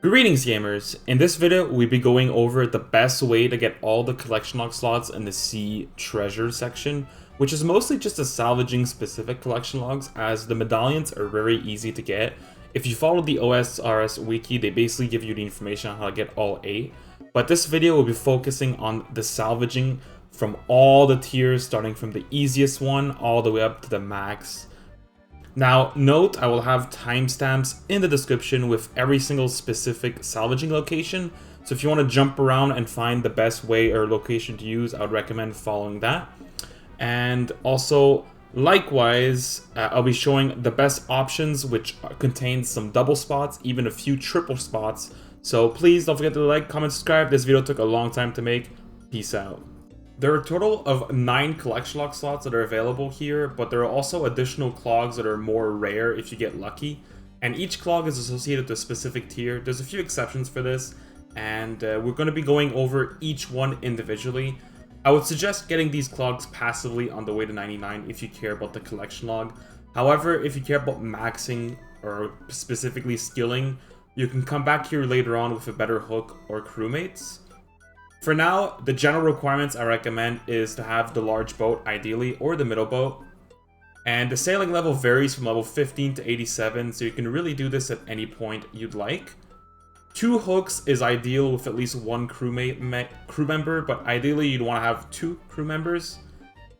Greetings gamers! In this video, we'll be going over the best way to get all the collection log slots in the sea treasure section, which is mostly just a salvaging specific collection logs, as the medallions are very easy to get. If you follow the OSRS wiki, they basically give you the information on how to get all 8. But this video will be focusing on the salvaging from all the tiers, starting from the easiest one all the way up to the max. Now, note I will have timestamps in the description with every single specific salvaging location, so if you want to jump around and find the best way or location to use, I would recommend following that. And also, likewise, I'll be showing the best options, which contains some double spots, even a few triple spots. So please don't forget to like, comment, subscribe. This video took a long time to make. Peace out. There are a total of 9 collection log slots that are available here, but there are also additional clogs that are more rare if you get lucky. And each clog is associated to a specific tier. There's a few exceptions for this, and we're going to be going over each one individually. I would suggest getting these clogs passively on the way to 99 if you care about the collection log. However, if you care about maxing or specifically skilling, you can come back here later on with a better hook or crewmates. For now, the general requirements I recommend is to have the large boat, ideally, or the middle boat. And the sailing level varies from level 15 to 87, so you can really do this at any point you'd like. 2 hooks is ideal with at least 1 crew member, but ideally you'd want to have 2 crew members.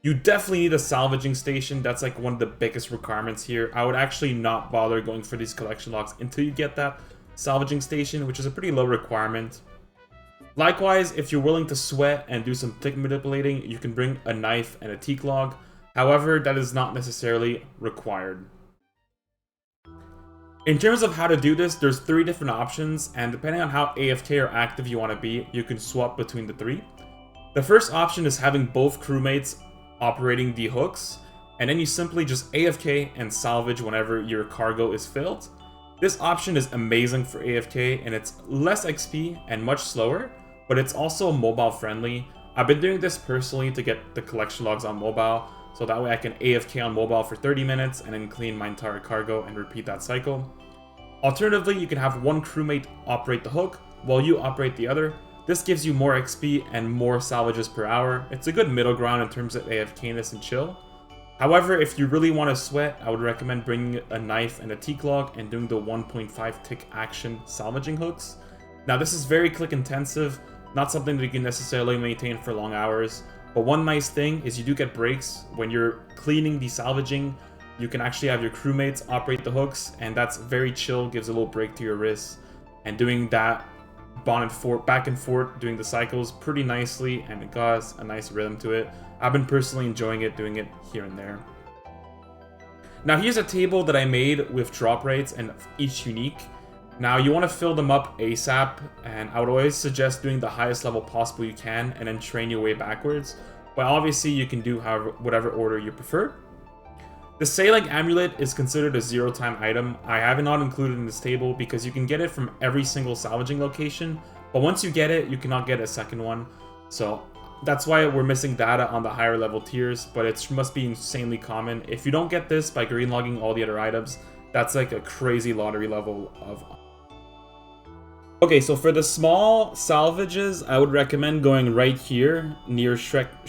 You definitely need a salvaging station. That's like one of the biggest requirements here. I would actually not bother going for these collection logs until you get that salvaging station, which is a pretty low requirement. Likewise, if you're willing to sweat and do some tick manipulating, you can bring a knife and a teak log. However, that is not necessarily required. In terms of how to do this, there's 3 different options, and depending on how AFK or active you want to be, you can swap between the 3. The first option is having both crewmates operating the hooks, and then you simply just AFK and salvage whenever your cargo is filled. This option is amazing for AFK, and it's less XP and much slower, but it's also mobile friendly. I've been doing this personally to get the collection logs on mobile, so that way I can AFK on mobile for 30 minutes and then clean my entire cargo and repeat that cycle. Alternatively, you can have one crewmate operate the hook while you operate the other. This gives you more XP and more salvages per hour. It's a good middle ground in terms of AFK-ness and chill. However, if you really want to sweat, I would recommend bringing a knife and a teak log and doing the 1.5 tick action salvaging hooks. Now, this is very click intensive, not something that you can necessarily maintain for long hours, but one nice thing is you do get breaks. When you're cleaning the salvaging, you can actually have your crewmates operate the hooks, and that's very chill, gives a little break to your wrists, and doing that back and forth, doing the cycles pretty nicely, and it got a nice rhythm to it. I've been personally enjoying it, doing it here and there. Now here's a table that I made with drop rates and each unique. Now you want to fill them up ASAP, and I would always suggest doing the highest level possible you can and then train your way backwards. But obviously you can do whatever order you prefer. The sailing amulet is considered a 0-time item. I have it not included in this table because you can get it from every single salvaging location, but once you get it, you cannot get a second one. So that's why we're missing data on the higher level tiers, but it must be insanely common. If you don't get this by green logging all the other items, that's like a crazy lottery level of... Okay, so for the small salvages, I would recommend going right here near Shipwreck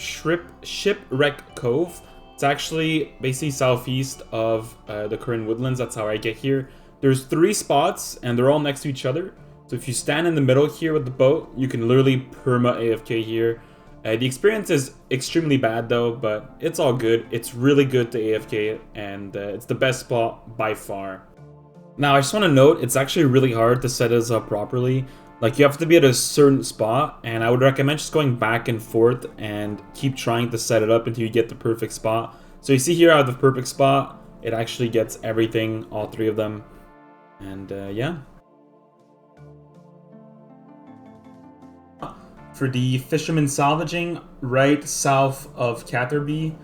Cove. It's actually basically southeast of the current woodlands. That's how I get here. There's 3 spots, and they're all next to each other. So if you stand in the middle here with the boat, you can literally perma AFK here. The experience is extremely bad though, but it's all good. It's really good to AFK, and it's the best spot by far. Now, I just want to note, it's actually really hard to set this up properly. Like, you have to be at a certain spot, and I would recommend just going back and forth and keep trying to set it up until you get the perfect spot. So you see here, I have the perfect spot. It actually gets everything, all 3 of them. And yeah. For the Fisherman Salvaging, right south of Catterby,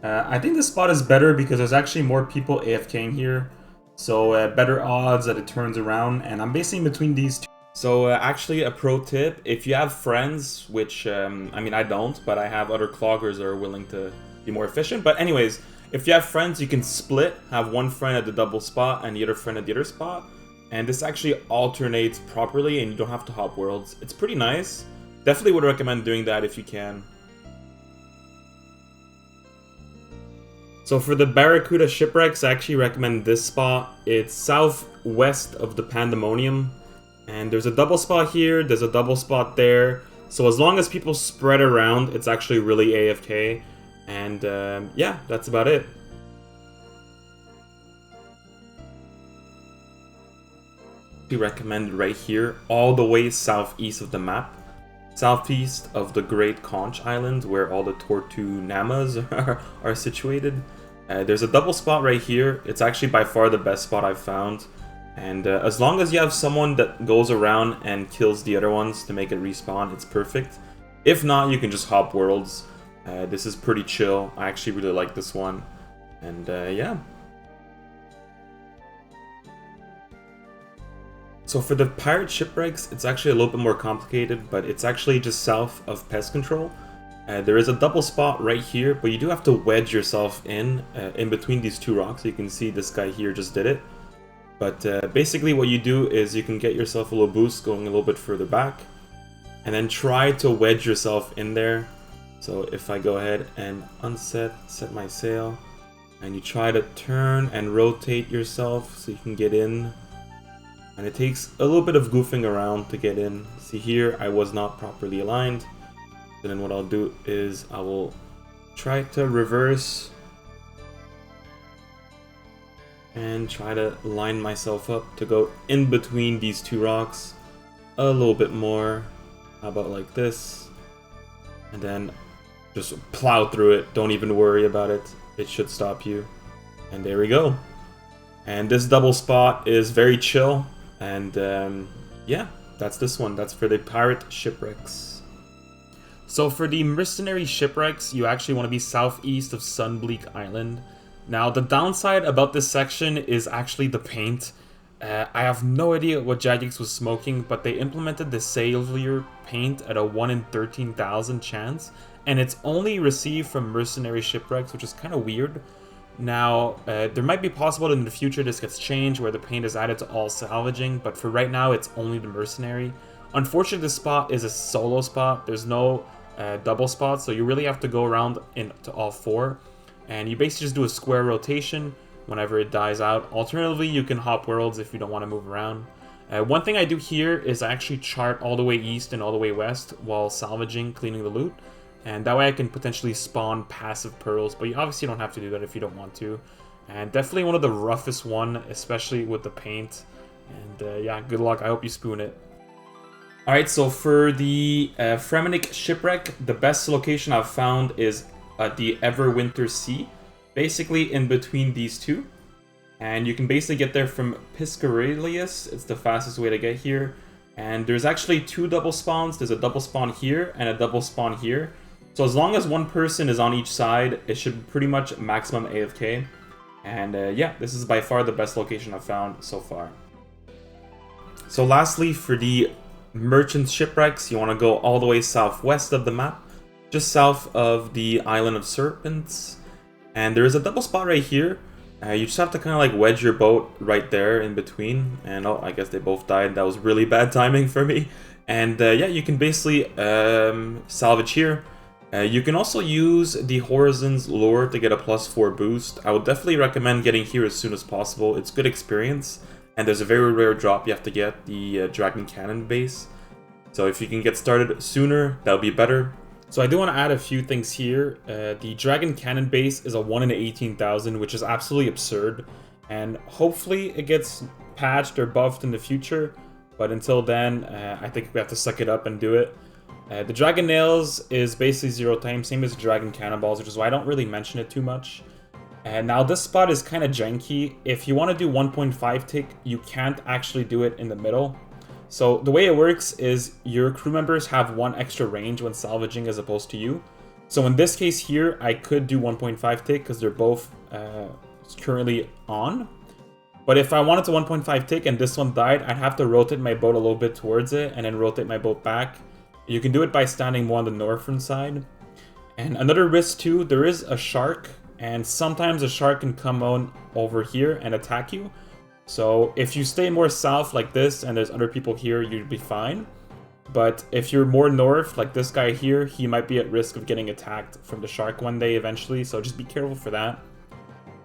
I think this spot is better because there's actually more people AFKing here. So better odds that it turns around, and I'm basing between these 2. So actually a pro tip, if you have friends, which I mean I don't, but I have other cloggers that are willing to be more efficient. But anyways, if you have friends, you can split, have one friend at the double spot and the other friend at the other spot. And this actually alternates properly and you don't have to hop worlds. It's pretty nice. Definitely would recommend doing that if you can. So for the Barracuda Shipwrecks, I actually recommend this spot. It's southwest of the Pandemonium. And there's a double spot here, there's a double spot there. So as long as people spread around, it's actually really AFK. And yeah, that's about it. We recommend right here, all the way southeast of the map. Southeast of the Great Conch Island, where all the Tortu Namas are situated. There's a double spot right here. It's actually by far the best spot I've found. And as long as you have someone that goes around and kills the other ones to make it respawn, it's perfect. If not, you can just hop worlds. This is pretty chill. I actually really like this one. And yeah. So for the pirate shipwrecks, it's actually a little bit more complicated, but it's actually just south of pest control. There is a double spot right here, but you do have to wedge yourself in between these two rocks. You can see this guy here just did it. But basically what you do is you can get yourself a little boost going a little bit further back, and then try to wedge yourself in there. So if I go ahead and set my sail, and you try to turn and rotate yourself so you can get in. And it takes a little bit of goofing around to get in. See here, I was not properly aligned. And then what I'll do is I will try to reverse and try to line myself up to go in between these two rocks a little bit more. How about like this? And then just plow through it. Don't even worry about it. It should stop you. And there we go. And this double spot is very chill. And yeah, that's this one. That's for the pirate shipwrecks. So for the mercenary shipwrecks, you actually want to be southeast of Sunbleak Island. Now the downside about this section is actually the paint. I have no idea what Jagex was smoking, but they implemented the Savior paint at a 1 in 13,000 chance, and it's only received from mercenary shipwrecks, which is kind of weird. Now, there might be possible in the future this gets changed where the paint is added to all salvaging, but for right now it's only the mercenary. Unfortunately, this spot is a solo spot. There's no double spot, so you really have to go around into all four. And you basically just do a square rotation whenever it dies out. Alternatively, you can hop worlds if you don't want to move around. One thing I do here is I actually chart all the way east and all the way west while salvaging, cleaning the loot. And that way I can potentially spawn passive pearls, but you obviously don't have to do that if you don't want to. And definitely one of the roughest one, especially with the paint. And yeah, good luck. I hope you spoon it. Alright, so for the Fremenik Shipwreck, the best location I've found is at the Everwinter Sea. Basically in between these two. And you can basically get there from Piscarilius. It's the fastest way to get here. And there's actually two double spawns. There's a double spawn here and a double spawn here. So as long as one person is on each side, it should pretty much maximum AFK. And yeah, this is by far the best location I've found so far. So lastly, for the merchant shipwrecks, you want to go all the way southwest of the map, just south of the Island of Serpents. And there is a double spot right here. You just have to kind of like wedge your boat right there in between. And oh, I guess they both died. That was really bad timing for me. And yeah, you can basically salvage here. You can also use the Horizon's Lure to get a +4 boost. I would definitely recommend getting here as soon as possible. It's good experience. And there's a very rare drop you have to get, the Dragon Cannon base. So if you can get started sooner, that would be better. So I do want to add a few things here. The Dragon Cannon base is a 1 in 18,000, which is absolutely absurd. And hopefully it gets patched or buffed in the future. But until then, I think we have to suck it up and do it. The Dragon Nails is basically 0 time, same as Dragon Cannonballs, which is why I don't really mention it too much. And now this spot is kind of janky. If you want to do 1.5 tick, you can't actually do it in the middle. So the way it works is your crew members have 1 extra range when salvaging as opposed to you. So in this case here, I could do 1.5 tick because they're both currently on. But if I wanted to 1.5 tick and this one died, I'd have to rotate my boat a little bit towards it and then rotate my boat back. You can do it by standing more on the northern side. And another risk too, there is a shark. And sometimes a shark can come on over here and attack you. So if you stay more south like this and there's other people here, you'd be fine. But if you're more north, like this guy here, he might be at risk of getting attacked from the shark one day eventually, so just be careful for that.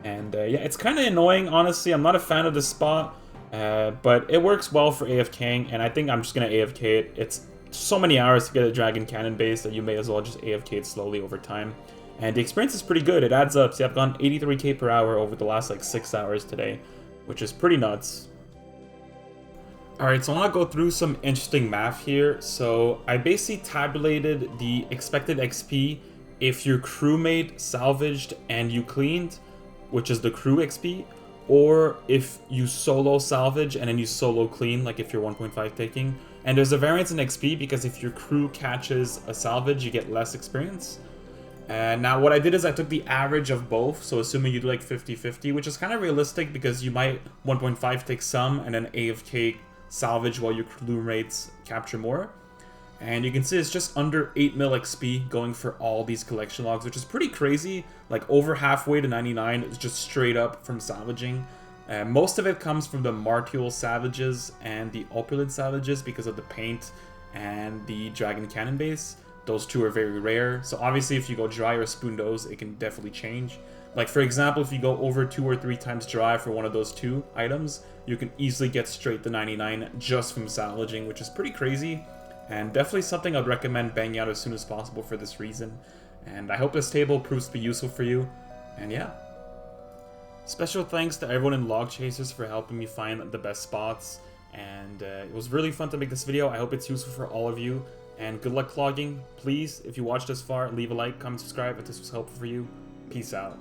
And yeah, it's kind of annoying, honestly. I'm not a fan of this spot, but it works well for AFKing, and I think I'm just going to AFK it. It's so many hours to get a Dragon Cannon base that you may as well just AFK it slowly over time. And the experience is pretty good. It adds up. See, I've gone 83k per hour over the last like 6 hours today, which is pretty nuts. Alright, so I want to go through some interesting math here. So I basically tabulated the expected XP if your crewmate salvaged and you cleaned, which is the crew XP, or if you solo salvage and then you solo clean, like if you're 1.5 taking. And there's a variance in XP because if your crew catches a salvage, you get less experience. And now what I did is I took the average of both, so assuming you do like 50-50, which is kind of realistic because you might 1.5 take some and then AFK salvage while your crewmates capture more. And you can see it's just under 8 mil XP going for all these collection logs, which is pretty crazy. Like over halfway to 99 is just straight up from salvaging. Most of it comes from the Martial Savages and the Opulent Savages because of the paint and the Dragon Cannon base. Those two are very rare. So obviously if you go dry or spoon those, it can definitely change. Like for example, if you go over 2 or 3 times dry for one of those 2 items, you can easily get straight to 99 just from salvaging, which is pretty crazy. And definitely something I'd recommend banging out as soon as possible for this reason. And I hope this table proves to be useful for you. And yeah. Special thanks to everyone in Log Chasers for helping me find the best spots. And it was really fun to make this video. I hope it's useful for all of you. And good luck clogging. Please, if you watched this far, leave a like, comment, subscribe if this was helpful for you. Peace out.